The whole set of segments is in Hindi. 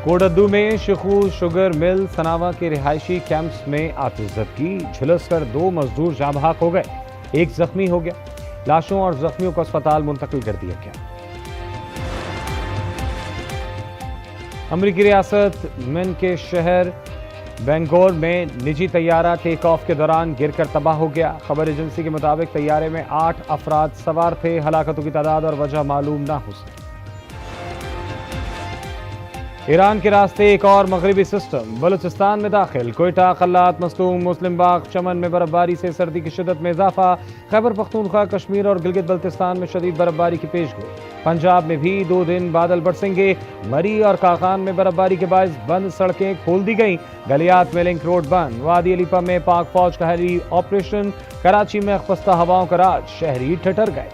कोडद्दू में शिखू शुगर मिल सनावा के रिहायशी कैंप्स में आतिशज़दगी, झुलसकर 2 मजदूर जाँ बहक हो गए, 1 जख्मी हो गया। लाशों और जख्मियों को अस्पताल मुंतकिल कर दिया गया। अमरीकी रियासत मिन के शहर बेंगोर में निजी तैयारा टेक ऑफ के दौरान गिरकर तबाह हो गया। खबर एजेंसी के मुताबिक तैयारे में 8 अफराद सवार थे। हलाकतों की तादाद और वजह मालूम ना हो सकी। ईरान के रास्ते एक और मगरबी सिस्टम बलूचिस्तान में दाखिल। कोयटा, कल्लात, मस्तूम, मुस्लिम बाग, चमन में बर्फबारी से सर्दी की शिद्दत में इजाफा। खैबर पख्तूनख्वा, कश्मीर और गिलगित बल्तिस्तान में शदीद बर्फबारी की पेशगोई। पंजाब में भी 2 दिन बादल बरसेंगे। मरी और कागान में बर्फबारी के बायस बंद सड़कें खोल दी गई। गलियात में लिंक रोड बंद। वादी अलीपा में पाक फौज का हेली ऑपरेशन। कराची में खस्ता हवाओं का राज, शहरी ठिठर गए।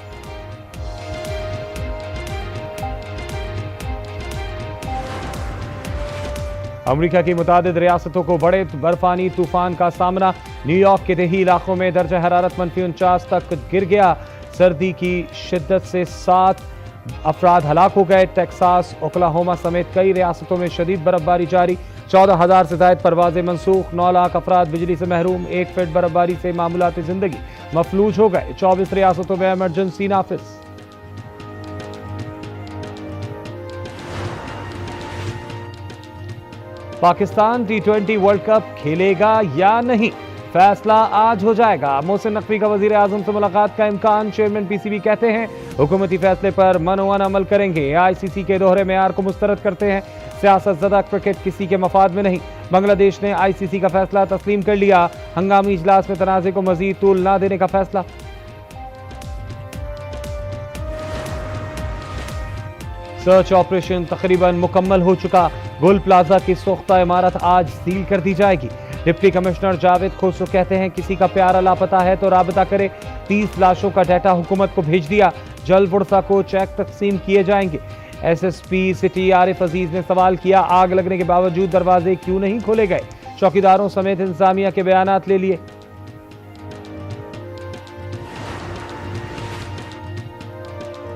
अमेरिका की मुतादिद रियासतों को बड़े बर्फानी तूफान का सामना। न्यूयॉर्क के देही इलाकों में दर्जा हरारत -49 तक गिर गया। सर्दी की शिद्दत से 7 अफराद हलाक हो गए। टेक्सास, ओक्लाहोमा समेत कई रियासतों में शदीद बर्फबारी जारी। 14,000 से ज्यादा परवाजें मनसूख। 9 लाख अफराद बिजली से महरूम। 1 फीट बर्फबारी से मामूलाती जिंदगी मफलूज हो गए। 24 रियासतों में इमरजेंसी नाफिज। पाकिस्तान T20 वर्ल्ड कप खेलेगा या नहीं, फैसला आज हो जाएगा। मोहसिन नकवी का वजीर आजम से मुलाकात का इम्कान। चेयरमैन PCB कहते हैं हुकूमती फैसले पर मनोवन अमल करेंगे। ICC के दोहरे मेयार को मुस्तरद करते हैं। सियासत ज़दा क्रिकेट किसी के मफाद में नहीं। बांग्लादेश ने ICC का फैसला तस्लीम कर लिया। हंगामी इजलास में तनाज़े को मजीद तूल न देने का फैसला। सर्च ऑपरेशन तकरीबन मुकम्मल हो चुका। गुल प्लाजा की सोख्ता इमारत आज सील कर दी जाएगी। डिप्टी कमिश्नर जावेद खुसरो कहते हैं किसी का प्यारा लापता है तो राबता करे। 30 लाशों का डाटा हुकूमत को भेज दिया। जल्द बुरसा को चेक तकसीम किए जाएंगे। SSP सिटी आरिफ अजीज ने सवाल किया, आग लगने के बावजूद दरवाजे क्यों नहीं खोले गए। चौकीदारों समेत इंतजामिया के बयानात ले लिए।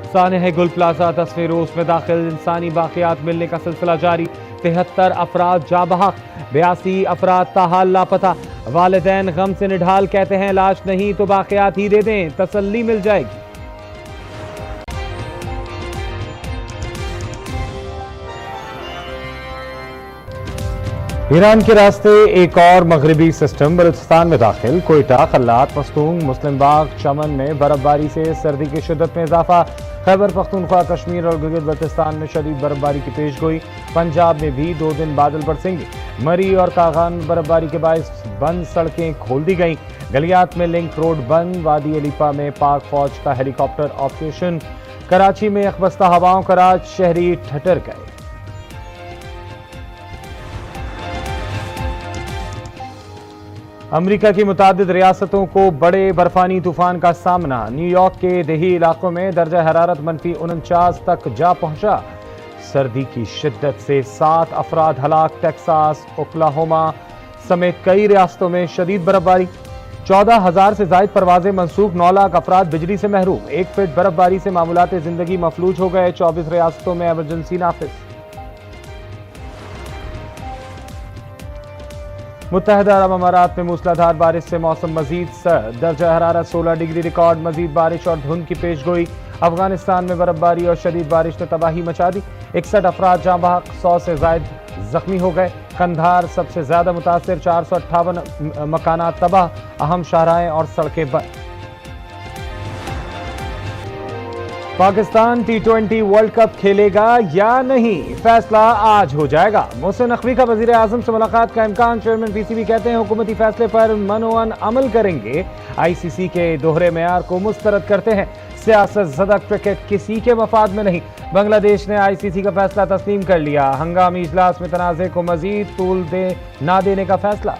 सानह गुल प्लाजा 10वें रोज में दाखिल। इंसानी बाकियात मिलने का सिलसिला जारी। 73 अफराद जाँ बहक, 82 अफराद ताहाल लापता। वालिदैन गम से निढाल, कहते हैं लाश नहीं तो बाकियात ही दे दें, तसल्ली मिल जाएगी। ईरान के रास्ते एक और मगरबी सिस्टम बलूचिस्तान में दाखिल। कोयटा, कल्लात, मस्तूम, मुस्लिम बाग, चमन में बर्फबारी से सर्दी की शिद्दत में इजाफा। खैबर पख्तूनख्वा, कश्मीर और गिलगित बल्तिस्तान में शदीद बर्फबारी की पेशगोई। पंजाब में भी 2 दिन बादल बरसेंगे। मरी और कागान में बर्फबारी के बायस बंद सड़कें खोल दी गई। गलियात में लिंक रोड बंद। वादी अलीपा में पाक फौज का हेलीकॉप्टर ऑपरेशन। कराची में अखबस्ता हवाओं का राज, शहरी ठिठर गए। अमेरिका की मुतादिद रियासतों को बड़े बर्फानी तूफान का सामना। न्यूयॉर्क के देही इलाकों में दर्जा हरारत -49 तक जा पहुंचा। सर्दी की शिद्दत से 7 अफराद हलाक। टेक्सास, ओक्लाहोमा समेत कई रियासतों में शदीद बर्फबारी। 14,000 से ज्यादा परवाजें मनसूख। 9 लाख अफराद बिजली से महरूम। 1 फीट बर्फबारी से मामूलाती जिंदगी मफलूज हो गए। 24 रियासतों में इमरजेंसी नाफिज। मुत्तहदा अरब अमारात में मूसलाधार बारिश से मौसम मजीद सर्द। दर्जा हरारत 16 डिग्री रिकॉर्ड। मजीद बारिश और धुंध की पेशगोई। अफगानिस्तान में बर्फबारी और शदीद बारिश ने तबाही मचा दी। 61 अफराद जाँ बहक, 100 से ज्यादा जख्मी हो गए। कंधार सबसे ज्यादा मुतासिर, 458 मकानात तबाह। अहम शाहराहें और सड़कें बंद। पाकिस्तान T20 वर्ल्ड कप खेलेगा या नहीं, फैसला आज हो जाएगा। मोहसिन नकवी का वजीर आजम से मुलाकात का इम्कान। चेयरमैन PCB कहते हैं हुकूमती फैसले पर मनोवन अमल करेंगे। ICC के दोहरे मेयार को मुस्तरद करते हैं। सियासत ज़दा क्रिकेट किसी के मफाद में नहीं। बांग्लादेश ने ICC का फैसला तस्लीम कर लिया। हंगामी इजलास में तनाज़े को मजीद तूल ना देने का फैसला।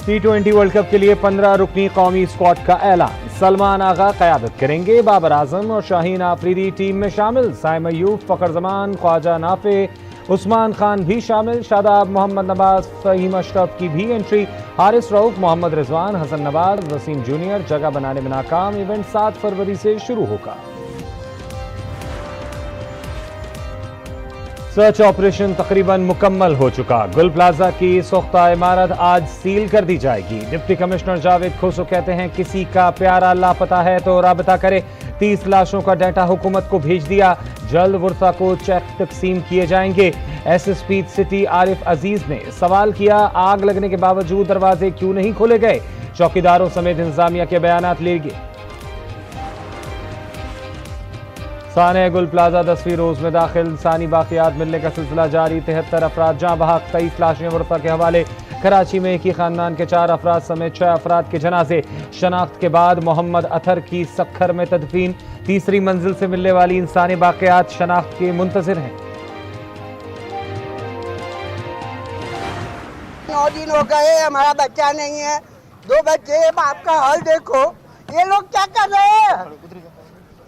T20 वर्ल्ड कप के लिए 15 रुकनी कौमी स्क्वाड का ऐलान। सलमान आगा क़यादत करेंगे। बाबर आजम और शाहीन आफरीदी टीम में शामिल। साइम अयूब, फ़खर जमान, ख्वाजा नाफे, उस्मान खान भी शामिल। शादाब, मोहम्मद नवाज, फ़हीम अशरफ की भी एंट्री। हारिस रऊफ, मोहम्मद रिजवान, हसन नवाज, वसीम जूनियर जगह बनाने में नाकाम। इवेंट 7 फरवरी से शुरू होगा। सर्च ऑपरेशन तकरीबन मुकम्मल हो चुका। गुल प्लाजा की सोख्ता इमारत आज सील कर दी जाएगी। डिप्टी कमिश्नर जावेद खोसो कहते हैं किसी का प्यारा लापता है तो राबता करे। 30 लाशों का डाटा हुकूमत को भेज दिया। जल्द वर्सा को चेक तकसीम किए जाएंगे। एसएसपी सिटी आरिफ अजीज ने सवाल किया, आग लगने के बावजूद दरवाजे क्यों नहीं खोले गए? चौकीदारों समेत इंतजामिया के बयान लिए गए। साने गुल प्लाजा 10वीं रोज में दाखिल, सानी बाकियात मिलने का सिलसिला जारी। 73 अफराद जहां बहक, 23 लाशें वर्षा के हवाले। कराची में एक ही खानदान के 4 अफराद समेत 6 अफराद के जनाजे। शनाख्त के बाद मोहम्मद अथर की सक्खर में तदफीन। तीसरी मंजिल से मिलने वाली इंसानी बाकियात शनाख्त के मुंतजिर हैं। 9 दिन हो गए, हमारा बच्चा नहीं है। 2 बच्चे, बाप का हाल देखो। ये लोग क्या कर रहे हैं?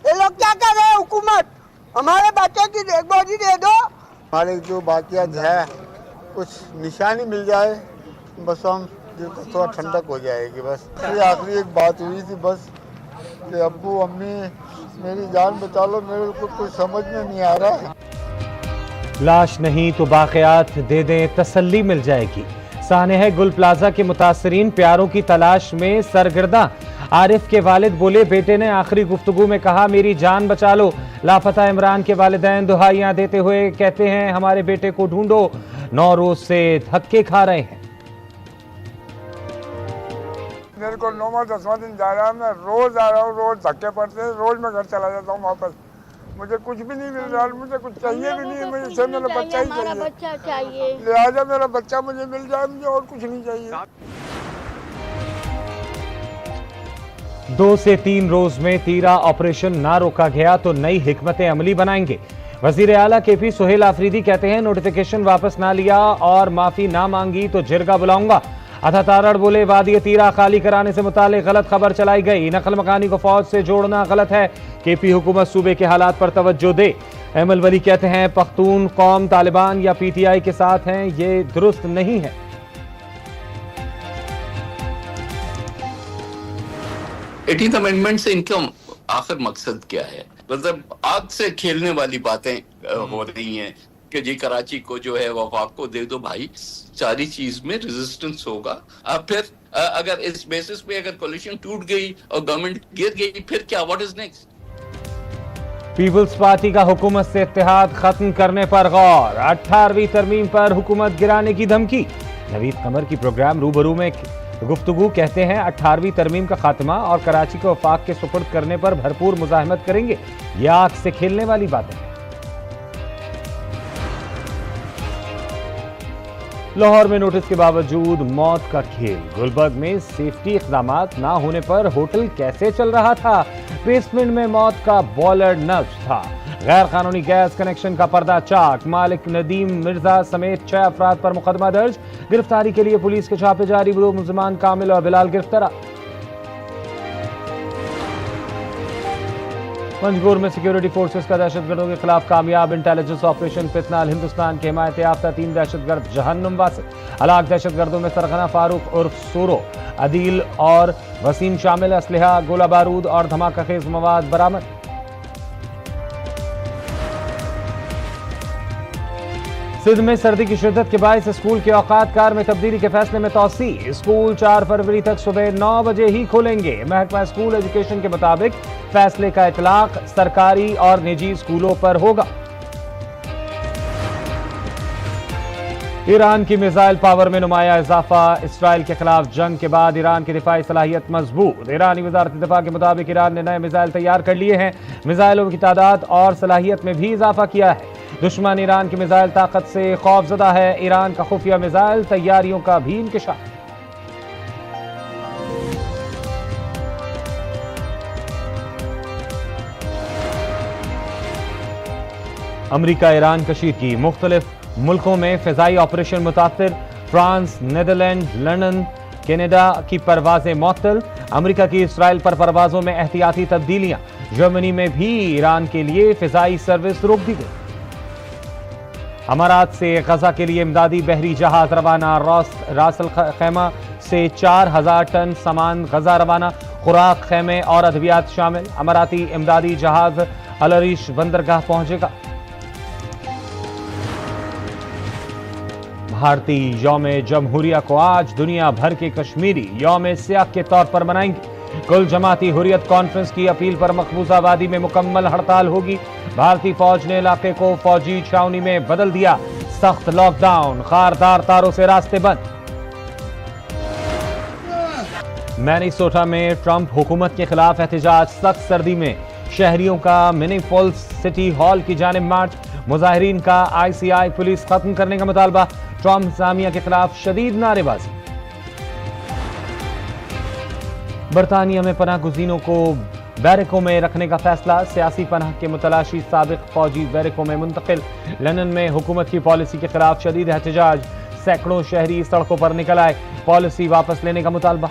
ये लोग क्या कर रहे हैं? हुकूमत हमारे बच्चे की देखभाली दे दो। हमारे जो बाकियात है कुछ निशानी मिल जाए बस हम थोड़ा ठंडक हो जाएगी। बस ये आखिरी एक बात हुई थी बस कि अब्बू अम्मी मेरी जान बचा लो, मेरे को कुछ समझ में नहीं आ रहा है। लाश नहीं तो बाकियात दे दें, तसल्ली मिल जाएगी। सानेह गुल प्लाजा के मुतासरीन प्यारों की तलाश में सरगर्दा। आरिफ के वालिद बोले, बेटे ने आखिरी गुफ्तगू में कहा मेरी जान बचा लो। लापता इमरान के वालिदैन दुहाइयां देते हुए कहते हैं हमारे बेटे को ढूंढो। 9 रोज से धक्के खा रहे हैं। मेरे को 9वां-10वां दिन जा रहा है, मैं रोज आ रहा हूँ, रोज धक्के पड़ते हैं, रोज मैं घर चला जाता हूँ वापस। मुझे कुछ भी नहीं मिल रहा, मुझे कुछ चाहिए भी नहीं, मुझे सिर्फ मेरा बच्चा ही चाहिए। लिहाजा मेरा बच्चा मुझे मिल जाए, मुझे और कुछ नहीं चाहिए। 2 से 3 रोज में तीरा ऑपरेशन ना रोका गया तो नई हिकमत अमली बनाएंगे। वजीर आला केपी सोहेल आफरीदी कहते हैं नोटिफिकेशन वापस ना लिया और माफी ना मांगी तो जिरगा बुलाऊंगा। अथा तारड़ बोले, वादी तीरा खाली कराने से मुतालिक गलत खबर चलाई गई। नकल मकानी को फौज से जोड़ना गलत है। केपी हुकूमत सूबे के हालात पर तवज्जो दे। अहमद वली कहते हैं पख्तून कौम तालिबान या पीटीआई के साथ हैं, ये दुरुस्त नहीं है। 18th अमेंडमेंट से इनका आखिर मकसद क्या है? मतलब आग से खेलने वाली बातें हो रही हैं कि जी कराची को जो है वफाक को दे दो भाई, सारी चीज में रेजिस्टेंस होगा। फिर अगर इस बेसिस पे अगर कोलिशन टूट गई और गवर्नमेंट गिर गई फिर क्या? What is next? People's Party का हुकूमत से इत्तेहाद खत्म करने पर गौर। 18वीं तरमीम पर हुकूमत गिराने की धमकी। नवीद कमर की प्रोग्राम रूबरू में गुफ्तगू कहते हैं 18वीं तरमीम का खात्मा और कराची को वफाक के सुपुर्द करने पर भरपूर मुजाहिमत करेंगे। यह आग से खेलने वाली बात है। लाहौर में नोटिस के बावजूद मौत का खेल। गुलबर्ग में सेफ्टी इक़दामात ना होने पर होटल कैसे चल रहा था? बेसमेंट में मौत का बॉयलर नस्ब था। गैर कानूनी गैस कनेक्शन का पर्दा चाक। मालिक नदीम मिर्जा समेत 6 अफराद पर मुकदमा दर्ज। गिरफ्तारी के लिए पुलिस के छापे जारी। 2 मुलजिमान कामिल और बिलाल गिरफ्तार। पंजगोर में सिक्योरिटी फोर्सेस का दहशतगर्दों के खिलाफ कामयाब इंटेलिजेंस ऑपरेशन। फितनाल हिंदुस्तान के हिमायत याफ्ता 3 दहशतगर्द जहन्नुम वासिल। हलाक दहशतगर्दों में सरगना फारूक उर्फ सूरो, अदील और वसीम शामिल। असलहा, गोला बारूद और धमाका खेज मवाद बरामद। सिंध में सर्दी की शिद्दत के बायस स्कूल के औकात कार में तब्दीली के फैसले में तौसी। स्कूल 4 फरवरी तक सुबह 9 बजे ही खोलेंगे। महकमा स्कूल एजुकेशन के मुताबिक फैसले का इतलाक सरकारी और निजी स्कूलों पर होगा। ईरान की मिसाइल पावर में नुमाया इजाफा। इसराइल के खिलाफ जंग के बाद ईरान की दिफाई सलाहियत मजबूत। ईरानी वजारत दिफा के मुताबिक ईरान ने नए मिसाइल तैयार कर लिए हैं। मिसाइलों की तादाद और सलाहियत में भी इजाफा किया है। दुश्मन ईरान की मिसाइल ताकत से खौफजदा है। ईरान का खुफिया मिसाइल तैयारियों का भी इंकशाफ। अमरीका ईरान कशीदगी। मुख्तलिफ मुल्कों में फिजाई ऑपरेशन मुतासिर। फ्रांस, नीदरलैंड, लंदन, कनाडा की परवाजें मुअत्तल। अमरीका की इसराइल पर परवाजों में एहतियाती तब्दीलियां। जर्मनी में भी ईरान के लिए फिजाई सर्विस रोक दी गई। अमारात से गजा के लिए इमदादी बहरी जहाज रवाना। रासल खैमा से 4000 टन सामान गजा रवाना। खुराक, खैमे और अद्वियात शामिल। अमाराती इमदादी जहाज अल अरीश बंदरगाह पहुंचेगा। भारतीय यौम जमहूरिया को आज दुनिया भर के कश्मीरी यौम सियाह के तौर पर मनाएंगे। कुल जमाती हुर्रियत कॉन्फ्रेंस की अपील पर मकबूजा वादी में मुकम्मल हड़ताल होगी। भारतीय फौज ने इलाके को फौजी छावनी में बदल दिया। सख्त लॉकडाउन, खारदार तारों से रास्ते बंद। मैनीसोटा में ट्रंप हुकूमत के खिलाफ एहतजाज, सख्त सर्दी में शहरियों का मिनीफॉल्स सिटी हॉल की जानिब मार्च। मुजाहिरीन का ICI पुलिस खत्म करने का मुतालबा। ट्रंप इंतजामिया के खिलाफ शदीद नारेबाजी। बरतानिया में पनाह गुज़ीनों को बैरकों में रखने का फैसला। सियासी पनाह के मुतलाशी साबिक फौजी बैरकों में मुंतकिल। लंदन में हुकूमत की पॉलिसी के खिलाफ शदीद एहतजाज। सैकड़ों शहरी सड़कों पर निकल आए। पॉलिसी वापस लेने का मुतालबा।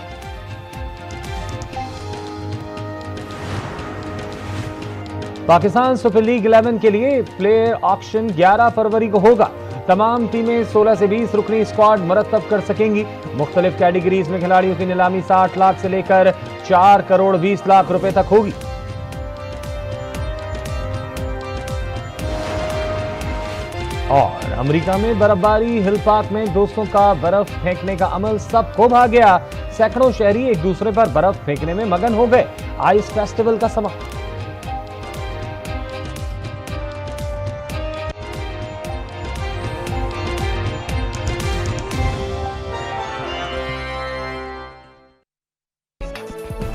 पाकिस्तान सुपर लीग 11 के लिए प्लेयर ऑक्शन 11 फरवरी को होगा। तमाम टीमें 16 से 20 रुकनी स्क्वाड मुरतब कर सकेंगी। मुख्तलिफ कैटेगरीज में खिलाड़ियों की नीलामी 60 लाख से लेकर 4 करोड़ 20 लाख रुपए तक होगी। और अमेरिका में बर्फबारी, हिल पार्क में दोस्तों का बर्फ फेंकने का अमल सबको भा गया। सैकड़ों शहरी एक दूसरे पर बर्फ फेंकने में मगन हो गए। आइस फेस्टिवल का समापन।